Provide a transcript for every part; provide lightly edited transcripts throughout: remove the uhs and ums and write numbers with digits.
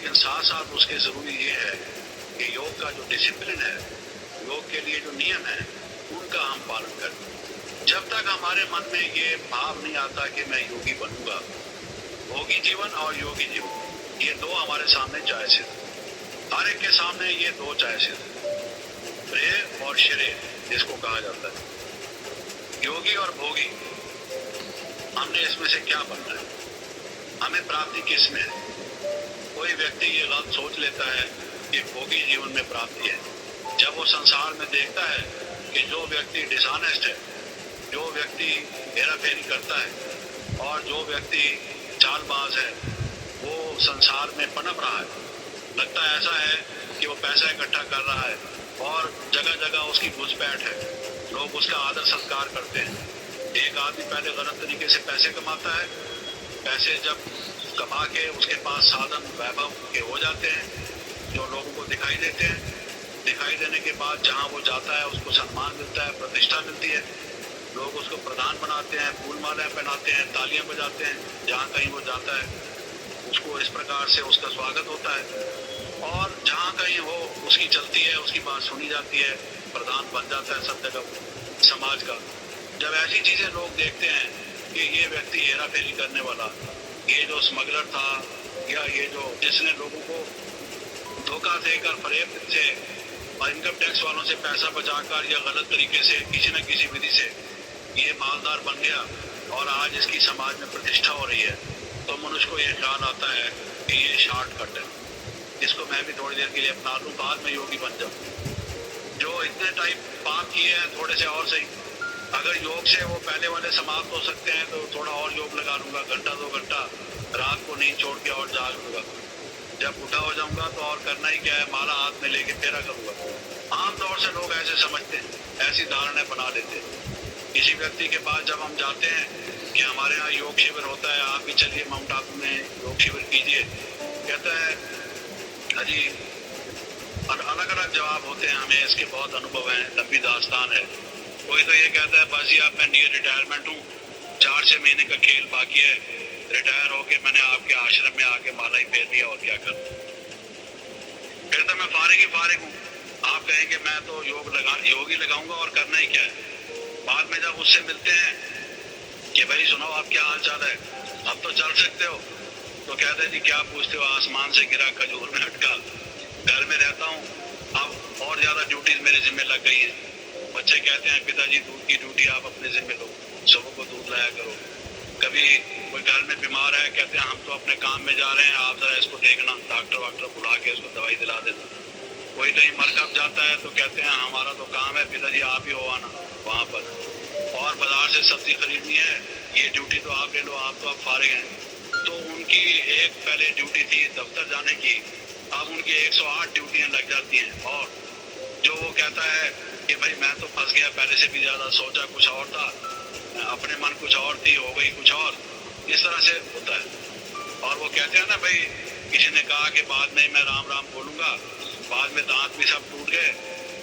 लेकिन साथ साथ उसके ज़रूरी ये है कि योग का जो डिसिप्लिन है, योग के लिए जो नियम है, उनका हम पालन करें। जब तक हमारे मन में ये भाव नहीं आता कि मैं योगी बनूंगा, भोगी जीवन और योगी जीवन ये दो हमारे सामने चॉइस है। हर एक के सामने ये दो चॉइस है, प्रेय और श्रेय जिसको कहा जाता है। योगी और भोगी, हमने इसमें से क्या बनना है, हमें प्राप्ति किस में है? कोई व्यक्ति ये गलत सोच लेता है कि भोगी जीवन में प्राप्ति है, जब वो संसार में देखता है कि जो व्यक्ति डिसऑनेस्ट है, जो व्यक्ति हेराफेरी करता है और जो व्यक्ति चालबाज है, वो संसार में पनप रहा है। लगता ऐसा है कि वो पैसा इकट्ठा कर रहा है और जगह जगह उसकी घुसपैठ है, लोग उसका आदर सत्कार करते हैं। एक आदमी पहले गलत तरीके से पैसे कमाता है, पैसे जब कमा के उसके पास साधन वैभव के हो जाते हैं जो लोगों को दिखाई देते हैं, दिखाई देने के बाद जहाँ वो जाता है उसको सम्मान मिलता है, प्रतिष्ठा मिलती है, लोग उसको प्रधान बनाते हैं, फूल मालाएं पहनाते हैं, तालियां बजाते हैं, जहाँ कहीं वो जाता है उसको इस प्रकार से उसका स्वागत होता है और जहाँ कहीं वो उसकी चलती है, उसकी बात सुनी जाती है, प्रधान बन जाता है सब जगह समाज का। जब ऐसी चीजें लोग देखते हैं कि ये व्यक्ति हेरा फेरी करने वाला, ये जो स्मगलर था या ये जो जिसने लोगों को धोखा देकर फरेब से और इनकम टैक्स वालों से पैसा बचाकर या गलत तरीके से किसी न किसी विधि से ये मालदार बन गया और आज इसकी समाज में प्रतिष्ठा हो रही है, तो मनुष्य को ये ख्याल आता है कि ये शॉर्टकट है, इसको मैं भी थोड़ी देर के लिए अपना लूँ, बाद में योगी बन जाऊँ। जो इतने टाइप पाप किए हैं थोड़े से और सही, अगर योग से वो पहले वाले समाप्त हो सकते हैं तो थोड़ा और योग लगा लूंगा, घंटा 2 घंटा रात को नींद छोड़ के और जाग लूंगा, जब उठा हो जाऊंगा तो और करना ही क्या है, माला हाथ में लेके फेरा करूंगा। आमतौर से लोग ऐसे समझते हैं, ऐसी धारणाएं बना लेते हैं। किसी व्यक्ति के पास जब हम जाते हैं कि हमारे यहाँ योग शिविर होता है, आप भी चलिए माउंट आबू में योग शिविर कीजिए, कहता है अजी, अलग अलग जवाब होते हैं, हमें इसके बहुत अनुभव है, लंबी दास्तान है। कोई तो ये कहता है बस जी आप मैं नियर रिटायरमेंट हूँ, 4-6 महीने का खेल बाकी है, रिटायर होके मैंने आपके आश्रम में आके माला ही फेर दिया और क्या करूँ। फिर तो मैं फारिग ही फारिग हूँ। आप कहेंगे मैं तो योग ही लगाऊंगा और करना ही क्या है। बाद में जब उससे मिलते हैं कि भाई सुनो आप क्या हाल चाल है, अब तो चल सकते हो, तो कहते हैं जी क्या पूछते हो, आसमान से गिरा खजूर में अटका, घर में रहता हूँ, अब और ज्यादा ड्यूटीज मेरे जिम्मे लग गई है। बच्चे कहते हैं पिताजी दूध की ड्यूटी आप अपने जिम्मे लो, सुबह को दूध लाया करो। कभी कोई घर में बीमार है, कहते हैं हम तो अपने काम में जा रहे हैं, आप जरा इसको देखना, डॉक्टर वाक्टर बुला के उसको दवाई दिला देना। कोई कहीं मर कब जाता है तो कहते हैं हमारा तो काम है पिताजी आप ही हो आना वहाँ पर, और बाजार से सब्जी खरीदनी है, ये ड्यूटी तो आप ले लो, आप तो अब फारिग हैं। तो उनकी एक पहले ड्यूटी थी दफ्तर जाने की, अब उनकी 108 ड्यूटियाँ लग जाती हैं। और जो वो कहता है कि भाई मैं तो फंस गया, पहले से भी ज्यादा सोचा कुछ और था, अपने मन कुछ और थी, हो गई कुछ और, इस तरह से होता है। और वो कहते हैं ना भाई, किसी ने कहा कि बाद में मैं राम राम बोलूंगा, बाद में दांत भी सब टूट गए,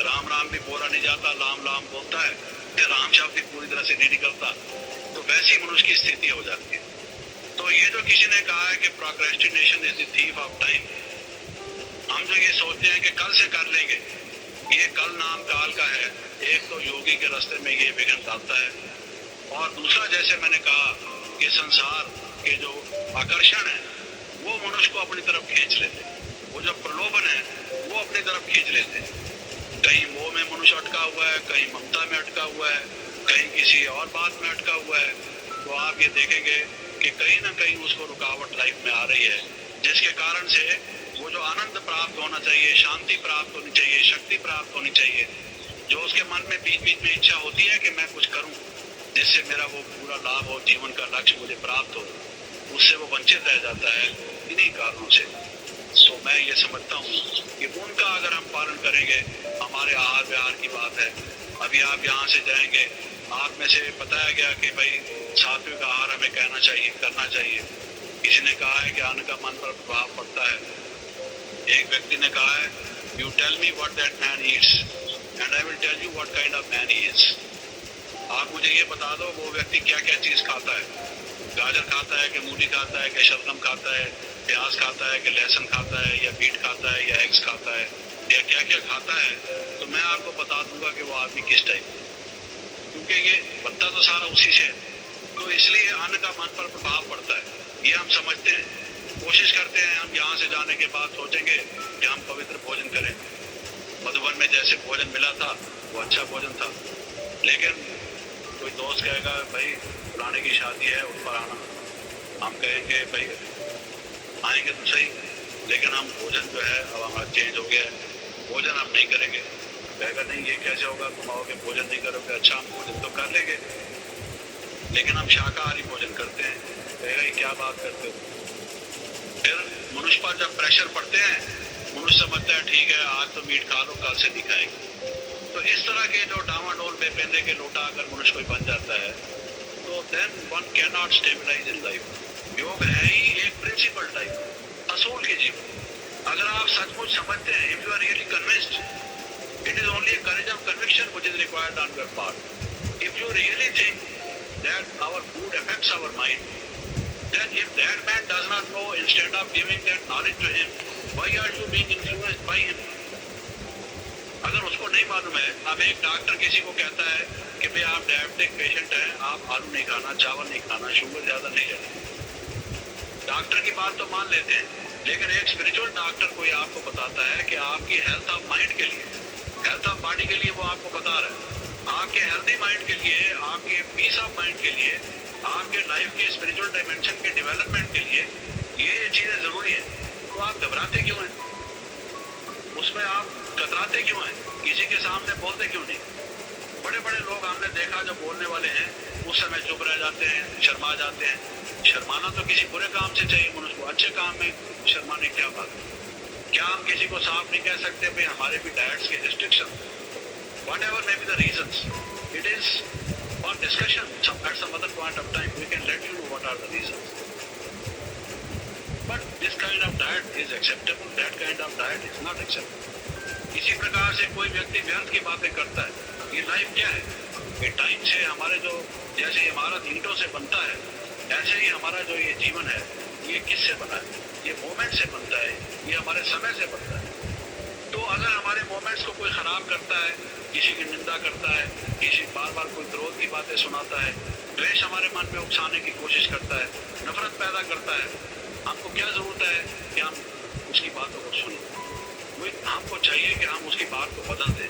राम राम भी बोला नहीं जाता, लाम लाम बोलता है, फिर राम शब्द भी पूरी तरह से नहीं निकलता, तो वैसी मनुष्य की स्थिति हो जाती है। तो ये जो किसी ने कहा है कि procrastination is the thief of time, हम जो ये सोचते हैं कि कल से कर लेंगे, ये कल नाम काल का है। एक तो योगी के रास्ते में ये विघ्न डालता है, और दूसरा जैसे मैंने कहा कि संसार के जो आकर्षण है वो मनुष्य को अपनी तरफ खींच लेते हैं, वो जो प्रलोभन है वो अपनी तरफ खींच लेते हैं। कहीं मोह में मनुष्य अटका हुआ है, कहीं ममता में अटका हुआ है, कहीं किसी और बात में अटका हुआ है, तो आप ये देखेंगे कि कहीं ना कहीं उसको रुकावट लाइफ में आ रही है, जिसके कारण से वो जो आनंद प्राप्त होना चाहिए, शांति प्राप्त होनी चाहिए, शक्ति प्राप्त होनी चाहिए, जो उसके मन में बीच बीच में इच्छा होती है कि मैं कुछ करूं जिससे मेरा वो पूरा लाभ हो, जीवन का लक्ष्य मुझे प्राप्त हो, उससे वो वंचित रह जाता है इन्हीं कारणों से। सो मैं ये समझता हूँ कि उनका अगर हम पालन करेंगे, हमारे आहार विहार की बात है, अभी आप यहाँ से जाएंगे, आप में से बताया गया कि भाई सात्विक आहार हमें कहना चाहिए, करना चाहिए। किसी ने कहा है कि अन्न का मन पर प्रभाव पड़ता है। एक व्यक्ति ने कहा है, you tell me what that man eats and I will tell you what kind of man he is. आप मुझे ये बता दो वो व्यक्ति क्या क्या चीज खाता है, गाजर खाता है कि मूली खाता है कि शलगम खाता है प्याज खाता है कि लहसुन खाता है या मीट खाता है या एग्स खाता है या क्या क्या खाता है, तो मैं आपको बता दूंगा कि वो आदमी किस टाइप, क्योंकि ये बनता तो सारा उसी से है। तो इसलिए अन्न का मन पर प्रभाव पड़ता है, ये हम समझते हैं। कोशिश करते हैं हम यहाँ से जाने के बाद सोचेंगे कि हम पवित्र भोजन करें। मधुबन में जैसे भोजन मिला था वो अच्छा भोजन था, लेकिन कोई दोस्त कहेगा भाई फलाने की शादी है उस पर आना, हम कहेंगे भाई आएंगे तो सही, लेकिन हम भोजन जो है अब हमारा चेंज हो गया है, भोजन हम नहीं करेंगे। कहेगा नहीं ये कैसे होगा, तुम आओगे भोजन नहीं करोगे, अच्छा हम भोजन तो कर लेंगे लेकिन हम शाकाहारी भोजन करते हैं। कहेगा ये क्या बात करते हो। फिर मनुष्य पर जब प्रेशर पड़ते हैं, मनुष्य समझता है ठीक है आज तो मीट खा लो, कल से नहीं खाएंगे। तो इस तरह के जो डावाडोल बेपेंदे के लोटा अगर मनुष्य कोई बन जाता है तो then one can not stabilize in life. योग है ही एक प्रिंसिपल टाइप असूल के जीवन। अगर आप सचमुच समझते हैं, if you are really convinced, it is only courage of conviction which is required on your part. If you really think that our food affects our mind, then if that man does not know, instead of giving that knowledge to him, why are you being influenced by him? अगर उसको नहीं मालूम है, अब एक doctor किसी को कहता है कि भाई आप डायबिटिक पेशेंट हैं, आप आलू नहीं खाना, चावल नहीं खाना, शुगर ज्यादा नहीं लेना। डॉक्टर की बात तो मान लेते हैं, लेकिन एक स्पिरिचुअल डॉक्टर कोई आपको बताता है कि आपकी हेल्थ ऑफ माइंड के लिए, हेल्थ ऑफ बॉडी के लिए वो आपको बता रहा है, आपके हेल्दी माइंड के लिए, आपके पीस ऑफ माइंड के लिए, आपके लाइफ के स्पिरिचुअल डायमेंशन के डेवलपमेंट के लिए ये चीजें जरूरी है। तो आप घबराते क्यों हैं, उसमें आप कतराते क्यों हैं, किसी के सामने बोलते क्यों नहीं। बड़े बड़े लोग हमने देखा जो बोलने वाले हैं उस समय चुप रह जाते हैं, शर्मा जाते हैं। शर्माना तो किसी बुरे काम से चाहिए मनुष्य को, अच्छे काम में शर्माने क्या बात है। क्या हम किसी को साफ नहीं कह सकते भाई हमारे भी डाइट्स के restriction, whatever may be the reasons, it is for discussion at some other point of time. We can let you know what are the reasons. But this kind of diet is acceptable, that kind of diet is not acceptable. इसी प्रकार से कोई व्यक्ति व्यर्थ की बातें करता है। ये लाइफ क्या है, ये टाइम से हमारे जो जैसे इमारत ईंटों से बनता है, ऐसे ही हमारा जो ये जीवन है ये किससे बना है, ये मोमेंट से बनता है, ये हमारे समय से बनता है। तो अगर हमारे मोमेंट्स को कोई खराब करता है, किसी की निंदा करता है, किसी बार बार कोई क्रोध की बातें सुनाता है, द्वेष हमारे मन में उकसाने की कोशिश करता है, नफरत पैदा करता है, हमको क्या जरूरत है कि हम उसकी बातों को सुनें। हमको चाहिए कि हम उसकी बात को बदल दें,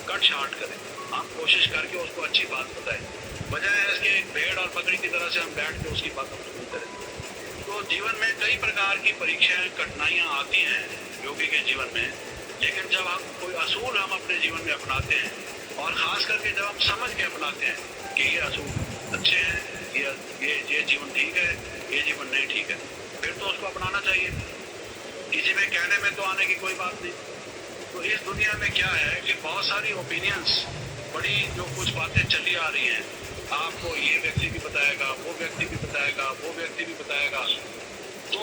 कट शार्ट करें, हम कोशिश करके उसको अच्छी बात बताएं, बजाय इसके एक भेड़ और बकरी की तरह से हम बैठ के उसकी बातों को सुनते रहें। तो जीवन में कई प्रकार की परीक्षाएं, कठिनाइयां आती हैं योगी के जीवन में, लेकिन जब हम कोई असूल हम अपने जीवन में अपनाते हैं, और खास करके जब हम समझ के अपनाते हैं कि ये असूल अच्छे हैं, ये जीवन ठीक है, ये जीवन नहीं ठीक है, फिर तो उसको अपनाना चाहिए। किसी में कहने में तो आने की कोई बात नहीं। तो इस दुनिया में क्या है कि बहुत सारी ओपिनियंस, बड़ी जो कुछ बातें चली आ रही हैं, आपको ये व्यक्ति भी बताएगा, वो व्यक्ति भी बताएगा, वो व्यक्ति भी बताएगा। तो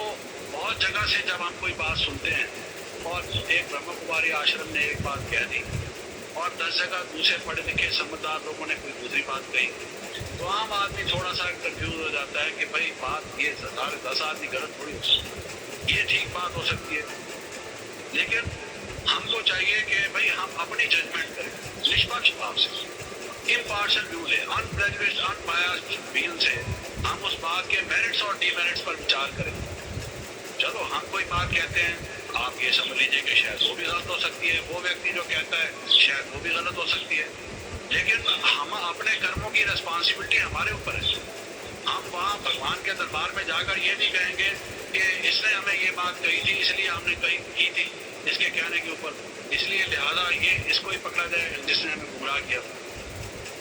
बहुत जगह से जब हम कोई बात सुनते हैं, और एक ब्रह्म कुमारी आश्रम ने एक बात कह दी और 10 जगह दूसरे पढ़े लिखे समझदार लोगों ने कोई दूसरी बात कही, तो आम आदमी थोड़ा सा कंफ्यूज हो जाता है कि भाई बात ये 10 आदमी गलत थोड़ी हो सकती, ये ठीक बात हो सकती है। लेकिन हमको चाहिए कि भाई हम अपनी जजमेंट करें निष्पक्ष भाव से, इम्पार्शियल व्यू ले, अनप्रेजुडिस्ड अनबायस्ड व्यू से हम उस बात के मेरिट्स और डिमेरिट्स पर विचार करें। चलो हम कोई बात कहते हैं, आप ये समझ लीजिए कि शायद वो भी गलत हो सकती है, वो व्यक्ति जो कहता है शायद वो भी गलत हो सकती है, लेकिन हम अपने कर्मों की रिस्पॉन्सिबिलिटी हमारे ऊपर है। हम वहाँ भगवान के दरबार में जाकर ये नहीं कहेंगे कि इसने हमें ये बात कही थी इसलिए हमने की थी इसके कहने के ऊपर, इसलिए लिहाजा ये इसको ही पकड़ा जाए जिसने हमें गुमराह किया।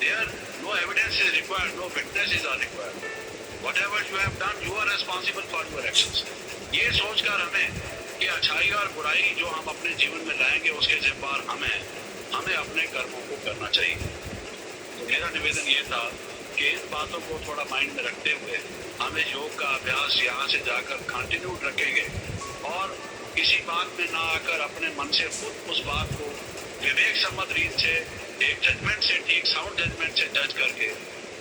There no evidence is required, no witnesses are required. Whatever you have done, you are responsible for your actions. ये सोचकर हमें कि अच्छाई और बुराई जो हम अपने जीवन में लाएंगे उसके जिम्मेदार हमें अपने कर्मों को करना चाहिए। तो मेरा निवेदन ये था कि इन बातों को थोड़ा माइंड में रखते हुए हमें योग का अभ्यास यहाँ से जाकर कंटिन्यू रखेंगे, और किसी बात में ना आकर अपने मन से खुद उस बात को विवेक सम्मत रीत से, एक जजमेंट से, ठीक साउंड जजमेंट से जज करके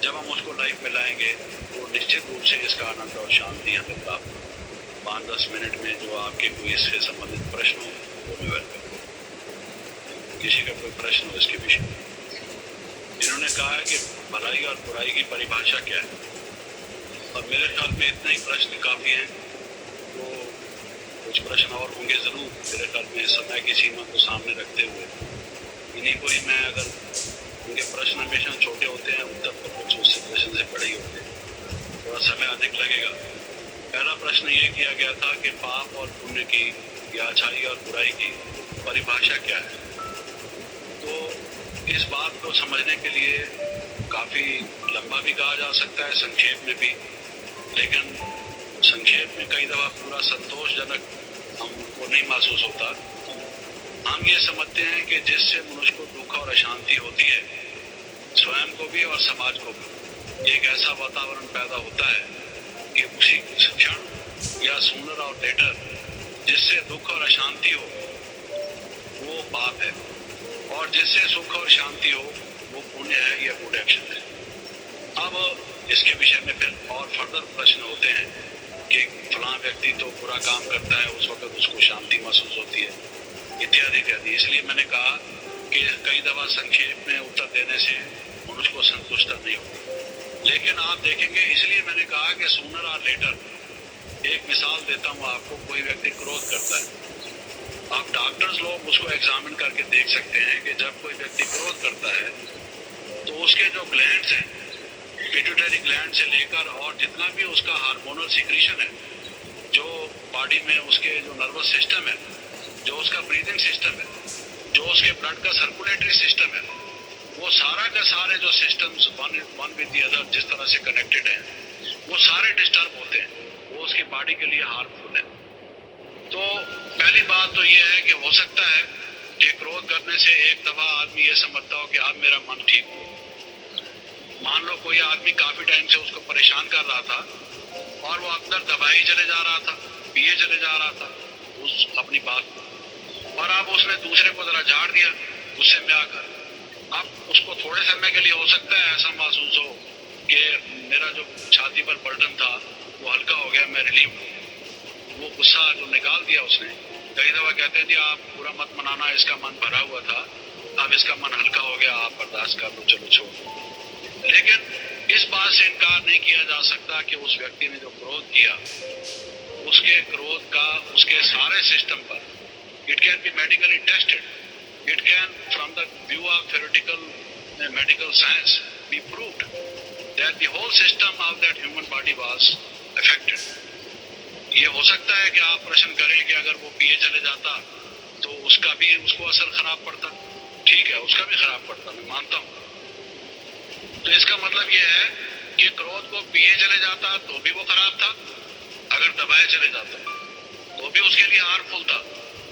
जब हम उसको लाइफ में लाएंगे तो निश्चित रूप से इसका आनंद और शांति हमें प्राप्त 5-10 मिनट में जो आपके कोई इससे संबंधित प्रश्न हो वो मैं वेलकम करूँ। किसी का कोई प्रश्न हो इसके विषय में। इन्होंने कहा कि भलाई और बुराई की परिभाषा क्या है, और मेरे ख्याल में इतने ही प्रश्न काफ़ी हैं। तो कुछ प्रश्न और होंगे ज़रूर मेरे ख्याल में, समय की सीमा को सामने रखते हुए इन्हीं को ही मैं, अगर उनके प्रश्न हमेशा छोटे होते हैं, उत्तर तो कुछ उससे प्रश्न से बड़े ही होते हैं, थोड़ा समय अधिक लगेगा। पहला प्रश्न ये किया गया था कि पाप और पुण्य की या अच्छाई और बुराई की परिभाषा क्या है। तो इस बात को समझने के लिए काफ़ी लंबा भी कहा जा सकता है, संक्षेप में भी, लेकिन संक्षेप में कई दफ़ा पूरा संतोषजनक हमको नहीं महसूस होता। हम ये समझते हैं कि जिससे मनुष्य को दुख और अशांति होती है, स्वयं को भी और समाज को भी एक ऐसा वातावरण पैदा होता है कि उसी क्षण या सूनर और लेटर जिससे दुख और अशांति हो वो पाप है, और जिससे सुख और शांति हो वो पुण्य है या गुड एक्शन है। अब इसके विषय में फिर और फर्दर प्रश्न होते हैं कि फलां व्यक्ति तो बुरा काम करता है, उस वक्त उसको शांति महसूस होती है, इत्यादि इत्यादि। इसलिए मैंने कहा कि कई दफ़ा संक्षेप में उत्तर देने से मनुष्य को संतुष्टता नहीं होती। लेकिन आप देखेंगे, इसलिए मैंने कहा कि सूनर और लेटर, एक मिसाल देता हूँ आपको। कोई व्यक्ति क्रोध करता है, आप डॉक्टर्स लोग उसको एग्जामिन करके देख सकते हैं कि जब कोई व्यक्ति क्रोध करता है तो उसके जो ग्लैंड्स हैं, पिट्यूटरी ग्लैंड से लेकर और जितना भी उसका हार्मोनल सिक्रीशन है, जो बॉडी में उसके जो नर्वस सिस्टम है, जो उसका ब्रीदिंग सिस्टम है, जो उसके ब्लड का सर्कुलेटरी सिस्टम है, वो सारा का सारे जो systems one with the other जिस तरह से कनेक्टेड हैं, वो सारे डिस्टर्ब होते हैं, वो उसकी बॉडी के लिए हार्मफुल है। तो पहली बात तो ये है कि हो सकता है कि क्रोध करने से एक दफा आदमी ये समझता हो कि अब मेरा मन ठीक हो। मान लो कोई आदमी काफी टाइम से उसको परेशान कर रहा था और वो अंदर दबाई चले जा रहा था, पिए चले जा रहा था उस अपनी बात को, और अब उसने दूसरे को जरा झाड़ दिया गुस्से में आकर। अब उसको थोड़े समय के लिए हो सकता है ऐसा महसूस हो कि मेरा जो छाती पर बर्डन था वो हल्का हो गया, मैं रिलीव हूँ। वो गुस्सा जो निकाल दिया उसने। कई दफा कहते थे आप पूरा मत मनाना, इसका मन भरा हुआ था, अब इसका मन हल्का हो गया, आप बर्दाश्त कर लो, चलो छोड़ो। लेकिन इस बात से इनकार नहीं किया जा सकता कि उस व्यक्ति ने जो क्रोध किया, उसके क्रोध का उसके सारे सिस्टम पर, it can be medically tested, it can from the view of theoretical medical science be proved that the whole system of that human body was affected. ये हो सकता है कि आप प्रश्न करें कि अगर वो पिए चले जाता तो उसका भी उसको असर खराब पड़ता। ठीक है, उसका भी खराब पड़ता, मैं मानता हूँ। तो इसका मतलब ये है कि क्रोध को पिए चले जाता तो भी वो खराब था, अगर दबाए चले जाता तो भी उसके लिए हार्मफुल था।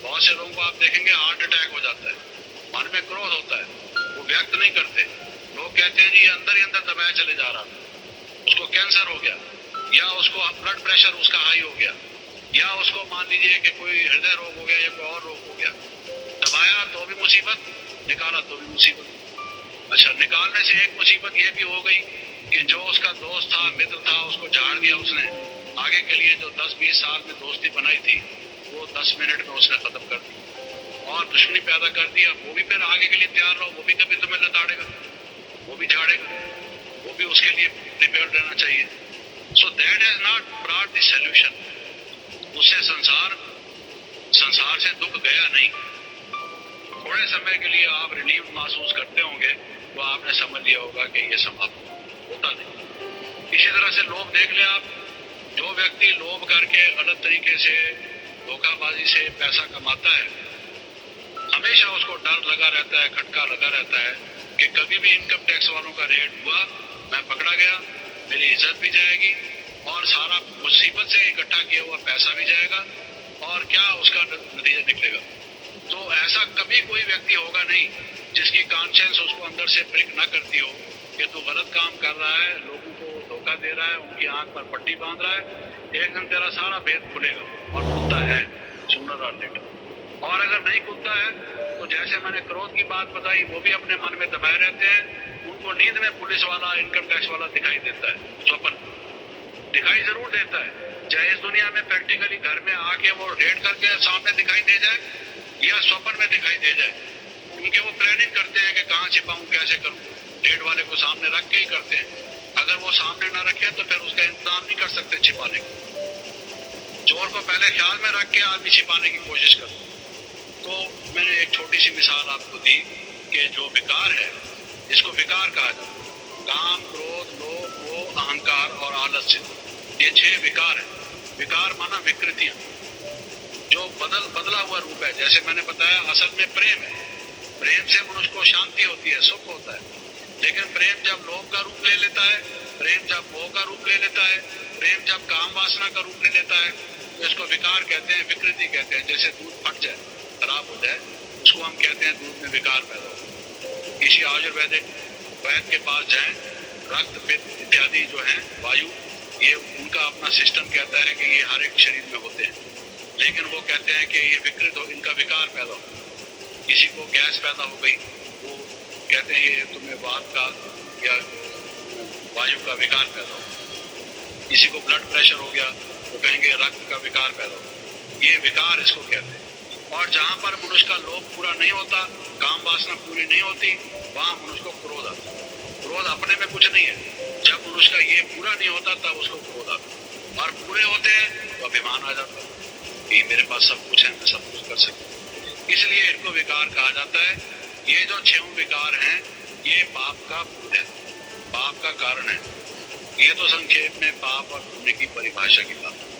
बहुत से लोगों को आप देखेंगे हार्ट अटैक हो जाता है, मन में क्रोध होता है, वो व्यक्त नहीं करते। लोग कहते हैं जी ये अंदर ही अंदर दबाया चले जा रहा था, उसको कैंसर हो गया, या उसको ब्लड प्रेशर उसका हाई हो गया, या उसको मान लीजिए कि कोई हृदय रोग हो गया या कोई और रोग हो गया। दबाया तो भी मुसीबत, निकाला तो भी मुसीबत। अच्छा, निकालने से एक मुसीबत ये भी हो गई कि जो उसका दोस्त था, मित्र था, उसको झाड़ दिया उसने। आगे के लिए जो 10-20 साल में दोस्ती बनाई थी वो 10 मिनट में उसने खत्म कर दी और दुश्मनी पैदा कर दिया। वो भी फिर आगे के लिए तैयार रहो, वो भी कभी तुम्हें लताड़ेगा, वो भी झाड़ेगा, वो भी उसके लिए प्रिपेयर रहना चाहिए। So that has not brought the solution. उससे संसार से दुख गया नहीं। थोड़े समय के लिए आप रिलीफ महसूस करते होंगे तो आपने समझ लिया होगा कि ये समाप्त होता नहीं। इसी तरह से लोभ देख ले आप, जो व्यक्ति लोभ करके गलत तरीके से धोखाबाजी से पैसा कमाता है, हमेशा उसको डर लगा रहता है, खटका लगा रहता है कि कभी भी इनकम टैक्स वालों का रेड हुआ, मैं पकड़ा गया, मेरी इज्जत भी जाएगी और सारा मुसीबत से इकट्ठा किया हुआ पैसा भी जाएगा, और क्या उसका नतीजा निकलेगा। तो ऐसा कभी कोई व्यक्ति होगा नहीं जिसकी कॉन्शियंस उसको अंदर से प्रिक न करती हो कि तू गलत काम कर रहा है, लोगों को धोखा दे रहा है, उनकी आंख पर पट्टी बांध रहा है। एक दिन तेरा सारा भेद खुलेगा और खुलता है सूनर और लेटर। और अगर नहीं खुलता है तो जैसे मैंने क्रोध की बात बताई, वो भी अपने मन में दबाए रहते हैं। उनको नींद में पुलिस वाला, इनकम टैक्स वाला दिखाई देता है, स्वप्न दिखाई जरूर देता है, चाहे इस दुनिया में प्रैक्टिकली घर में आके वो रेड करके सामने दिखाई दे जाए या स्वप्न में दिखाई दे जाए, क्योंकि वो प्लानिंग करते हैं कि कहाँ छिपाऊं, कैसे करूं। डेड वाले को सामने रख के ही करते हैं। अगर वो सामने ना रखे तो फिर उसका इंतजाम नहीं कर सकते छिपाने का। चोर को पहले ख्याल में रख के आदमी छिपाने की कोशिश करता। तो मैंने एक छोटी सी मिसाल आपको दी कि जो विकार है, इसको विकार कहा जाता है। काम, क्रोध, लोभ, मोह, अहंकार और आलस्य, ये 6 विकार है। विकार माना विकृतियां, जो बदला हुआ रूप है। जैसे मैंने बताया, असल में प्रेम है। प्रेम से मनुष्य को शांति होती है, सुख होता है। लेकिन प्रेम जब लोभ का रूप ले लेता है, प्रेम जब मोह का रूप ले लेता है, प्रेम जब काम वासना का रूप ले लेता है, तो इसको विकार कहते हैं, विकृति कहते हैं। जैसे दूध फट जाए, खराब हो जाए, उसको हम कहते हैं दूध में विकार पैदा हो। किसी आयुर्वेदिक वैद्य के पास जाएं, रक्त, पित्त इत्यादि जो है वायु, ये उनका अपना सिस्टम कहता है कि ये हर एक शरीर में होते हैं, लेकिन वो कहते हैं कि ये विकृत हो, इनका विकार पैदा हो। किसी को गैस पैदा हो गई, वो कहते हैं ये तुम्हें वात का या वायु का विकार पैदा हो। किसी को ब्लड प्रेशर हो गया, तो कहेंगे रक्त का विकार पैदा हो। ये विकार इसको कहते हैं। और जहां पर मनुष्य का लोभ पूरा नहीं होता, काम वासना पूरी नहीं होती, वहां मनुष्य को क्रोध आता है। क्रोध अपने में कुछ नहीं है। जब मनुष्य का ये पूरा नहीं होता तब उसको क्रोध आता है। और पूरे होते हैं तो अभिमान आ जाता है कि मेरे पास सब कुछ है, मैं सब कुछ कर सकता हूँ। इसलिए इनको विकार कहा जाता है। ये जो 6 विकार हैं, ये पाप का मूल है, पाप का कारण है। ये तो संक्षेप में पाप और पुण्य की परिभाषा की बात है।